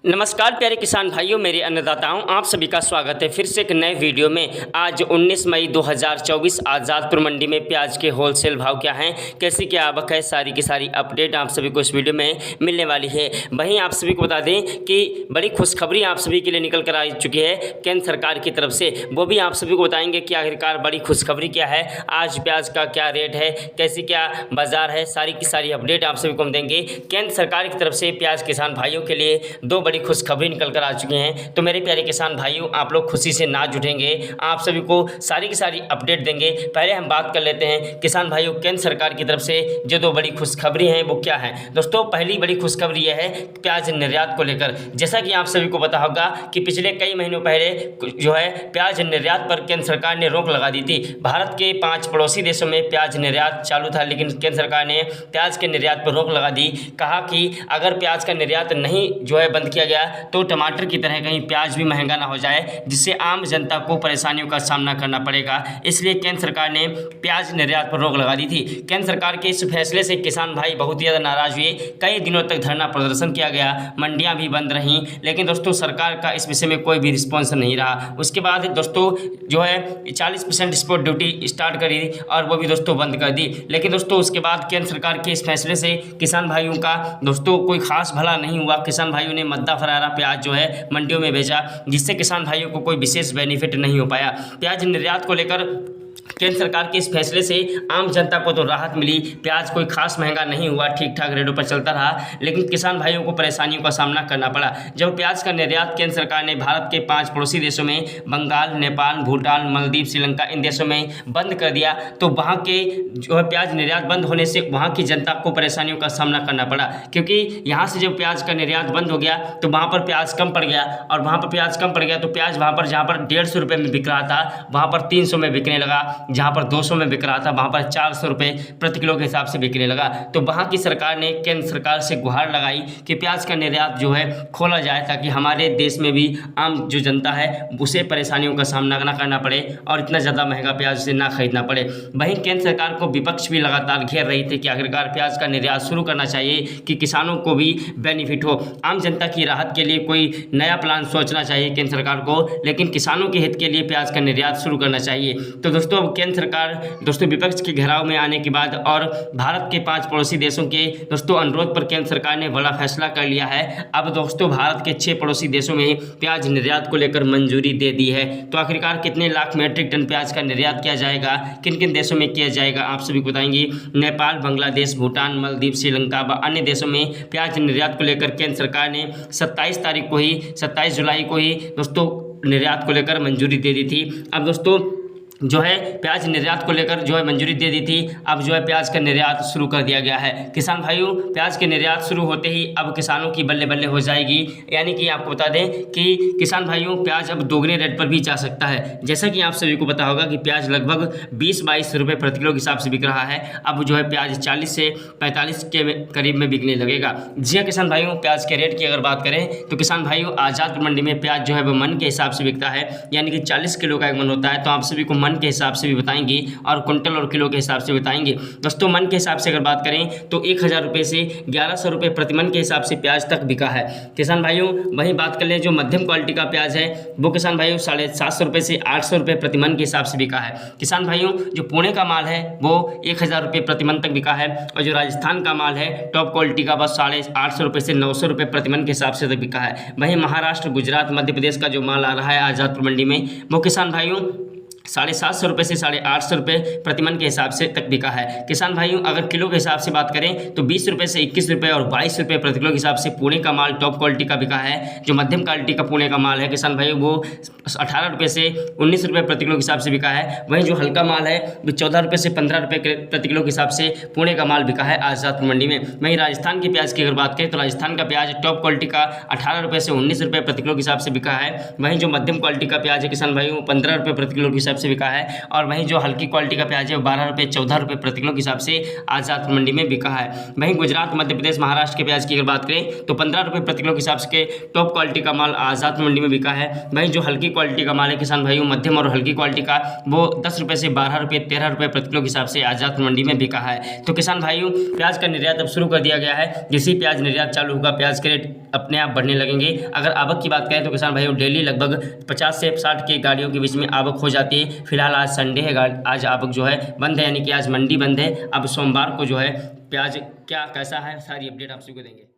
नमस्कार प्यारे किसान भाइयों, मेरे अन्नदाताओं, आप सभी का स्वागत है फिर से एक नए वीडियो में। आज 19 मई 2024 आज़ादपुर मंडी में प्याज के होलसेल भाव क्या हैं, कैसी क्या आवक है, सारी की सारी अपडेट आप सभी को इस वीडियो में मिलने वाली है। वहीं आप सभी को बता दें कि बड़ी खुशखबरी आप सभी के लिए निकल कर आ चुकी है केंद्र सरकार की तरफ से, वो भी आप सभी को बताएंगे कि आखिरकार बड़ी खुशखबरी क्या है, आज प्याज का क्या रेट है, कैसी क्या बाजार है, सारी की सारी अपडेट आप सभी को हम देंगे। केंद्र सरकार की तरफ से प्याज किसान भाइयों के लिए दो बड़ी खुशखबरी निकल कर आ चुकी हैं। तो मेरे प्यारे किसान भाइयों, आप लोग खुशी से नाच उठेंगे, आप सभी को सारी की सारी अपडेट देंगे। पहले हम बात कर लेते हैं किसान भाइयों, केंद्र सरकार की तरफ से जो दो बड़ी खुशखबरी हैं वो क्या है। दोस्तों, पहली बड़ी खुशखबरी यह है प्याज निर्यात को लेकर। जैसा कि आप सभी को पता होगा कि पिछले कई महीनों पहले जो है प्याज निर्यात पर केंद्र सरकार ने रोक लगा दी थी। भारत के 5 पड़ोसी देशों में प्याज निर्यात चालू था, लेकिन केंद्र सरकार ने प्याज के निर्यात पर रोक लगा दी। कहा कि अगर प्याज का निर्यात नहीं जो है बंद किया गया तो टमाटर की तरह कहीं प्याज भी महंगा ना हो जाए, जिससे आम जनता को परेशानियों का सामना करना पड़ेगा। इसलिए केंद्र सरकार ने प्याज निर्यात पर रोक लगा दी थी। केंद्र सरकार के इस फैसले से किसान भाई बहुत ही ज़्यादा नाराज हुए। कई दिनों तक धरना प्रदर्शन किया गया, मंडियां भी बंद रहीं, लेकिन दोस्तों सरकार का इस विषय में कोई भी रिस्पॉन्स नहीं रहा। उसके बाद दोस्तों जो है 40% एक्सपोर्ट ड्यूटी स्टार्ट करी और वो भी दोस्तों बंद कर दी। लेकिन दोस्तों उसके बाद केंद्र सरकार के इस फैसले से किसान भाइयों का दोस्तों कोई खास भला नहीं हुआ। किसान भाइयों ने मद्दा फरारा प्याज जो है मंडियों में भेजा, जिससे किसान भाइयों को कोई विशेष बेनिफिट नहीं हो पाया। प्याज निर्यात को लेकर केंद्र सरकार के इस फैसले से आम जनता को तो राहत मिली, प्याज कोई खास महंगा नहीं हुआ, ठीक ठाक रेटों पर चलता रहा, लेकिन किसान भाइयों को परेशानियों का सामना करना पड़ा। जब प्याज का निर्यात केंद्र सरकार ने भारत के 5 पड़ोसी देशों में बंगाल, नेपाल, भूटान, मालदीव, श्रीलंका इन देशों में बंद कर दिया, तो वहाँ के जो है प्याज निर्यात बंद होने से वहाँ की जनता को परेशानियों का सामना करना पड़ा। क्योंकि यहाँ से जब प्याज का निर्यात बंद हो गया तो वहाँ पर प्याज कम पड़ गया, और वहाँ पर प्याज कम पड़ गया तो प्याज वहाँ पर जहाँ पर 150 रुपये में बिक रहा था वहाँ पर 300 में बिकने लगा, जहाँ पर 200 में बिक रहा था वहाँ पर 400 रुपये प्रति किलो के हिसाब से बिकने लगा। तो वहाँ की सरकार ने केंद्र सरकार से गुहार लगाई कि प्याज का निर्यात जो है खोला जाए, ताकि हमारे देश में भी आम जो जनता है उसे परेशानियों का सामना ना करना पड़े और इतना ज़्यादा महंगा प्याज से ना खरीदना पड़े। वहीं केंद्र सरकार को विपक्ष भी लगातार घेर रही थी कि आखिरकार प्याज का निर्यात शुरू करना चाहिए कि किसानों को भी बेनिफिट हो, आम जनता की राहत के लिए कोई नया प्लान सोचना चाहिए केंद्र सरकार को, लेकिन किसानों के हित के लिए प्याज का निर्यात शुरू करना चाहिए। तो दोस्तों अब केंद्र सरकार दोस्तों विपक्ष के घेराव में आने के बाद और भारत के 5 पड़ोसी देशों के दोस्तों अनुरोध पर केंद्र सरकार ने बड़ा फैसला कर लिया है। अब दोस्तों भारत के 6 पड़ोसी देशों में प्याज निर्यात को लेकर मंजूरी दे दी है। तो आखिरकार कितने लाख मीट्रिक टन प्याज का निर्यात किया जाएगा, किन किन देशों में किया जाएगा, आप सभी को बताएंगे। नेपाल, बांग्लादेश, भूटान, मालदीव, श्रीलंका व अन्य देशों में प्याज निर्यात को लेकर केंद्र सरकार ने 27 जुलाई को ही दोस्तों निर्यात को लेकर मंजूरी दे दी थी। अब दोस्तों जो है प्याज निर्यात को लेकर जो है मंजूरी दे दी थी, अब जो है प्याज का निर्यात शुरू कर दिया गया है। किसान भाइयों, प्याज के निर्यात शुरू होते ही अब किसानों की बल्ले बल्ले हो जाएगी। यानी कि आपको बता दें कि किसान भाइयों प्याज अब दोगुने रेट पर भी जा सकता है। जैसा कि आप सभी को पता होगा कि प्याज लगभग 20-22 रुपये प्रति किलो के हिसाब से बिक रहा है, अब जो है प्याज 40 से 45 के करीब में बिकने लगेगा। जी हाँ किसान भाइयों, प्याज के रेट की अगर बात करें तो किसान भाइयों आज़ादपुर मंडी में प्याज जो है वो मन के हिसाब से बिकता है, यानी कि 40 किलो का एक मन होता है। तो आप सभी को मन के हिसाब से भी बताएंगे और कुंटल और किलो के हिसाब से बताएंगे। दोस्तों मन के हिसाब से अगर बात करें तो 1000 रुपये से 1100 रुपये प्रति मन के हिसाब से प्याज तक बिका है किसान भाइयों। वहीं बात कर लें जो मध्यम क्वालिटी का प्याज है वो किसान भाइयों 750 रुपये से 800 रुपये प्रति मन के हिसाब से बिका है। किसान भाइयों जो पुणे का माल है वो 1000 रुपये प्रति मन तक बिका है, और जो राजस्थान का माल है टॉप क्वालिटी का बस 850 रुपये से 900 रुपये प्रति मन के हिसाब से तक बिका है। वहीं महाराष्ट्र, गुजरात, मध्य प्रदेश का जो माल आ रहा है आज़ादपुर मंडी में वो किसान भाइयों 750 रुपये से 850 रुपये प्रति मन के हिसाब से तक बिका है। किसान भाइयों अगर किलो के हिसाब से बात करें तो 20 रुपये से 21 रुपये और 22 रुपये प्रति किलो के हिसाब से पुणे का माल टॉप क्वालिटी का बिका है। जो मध्यम क्वालिटी का पुणे का माल है किसान भाइयों वो 18 रुपये से 19 रुपये प्रति किलो के हिसाब से बिका है। वहीं जो हल्का माल है वो 14 रुपये से 15 रुपये प्रति किलो के हिसाब से पुणे का माल बिका है आज़ादपुर मंडी में। वहीं राजस्थान के प्याज की अगर बात करें तो राजस्थान का प्याज टॉप क्वालिटी का 18 रुपये से 19 रुपये प्रति किलो के हिसाब से बिका है। वहीं जो मध्यम क्वालिटी का प्याज है किसान भाइयों 15 रुपये प्रति किलो के हिसाब से बिका है, और वहीं जो हल्की क्वालिटी का प्याज है वो 12 रुपये 14 रुपये प्रति किलो के हिसाब से आज़ादपुर मंडी में बिका है। वहीं गुजरात, मध्य प्रदेश, महाराष्ट्र के प्याज की अगर बात करें तो 15 रुपये प्रति किलो के हिसाब से टॉप क्वालिटी का माल आज़ादपुर मंडी में बिका है। वहीं जो हल्की क्वालिटी का माल है किसान भाइयों मध्यम और हल्की क्वालिटी का वो 10 रुपये से 12 रुपये 13 रुपये प्रति किलो के हिसाब से आज़ादपुर मंडी में बिका है। तो किसान भाइयों प्याज का निर्यात अब शुरू कर दिया गया है। जैसे ही प्याज निर्यात चालू होगा प्याज के रेट अपने आप बढ़ने लगेंगे। अगर आवक की बात करें तो किसान भाइयों डेली लगभग 50 से 60 के गाड़ियों के बीच में आवक हो जाती है। फिलहाल आज संडे है, आज आवक जो है बंद है, यानी कि आज मंडी बंद है। अब सोमवार को जो है प्याज क्या कैसा है सारी अपडेट आप सभी को देंगे।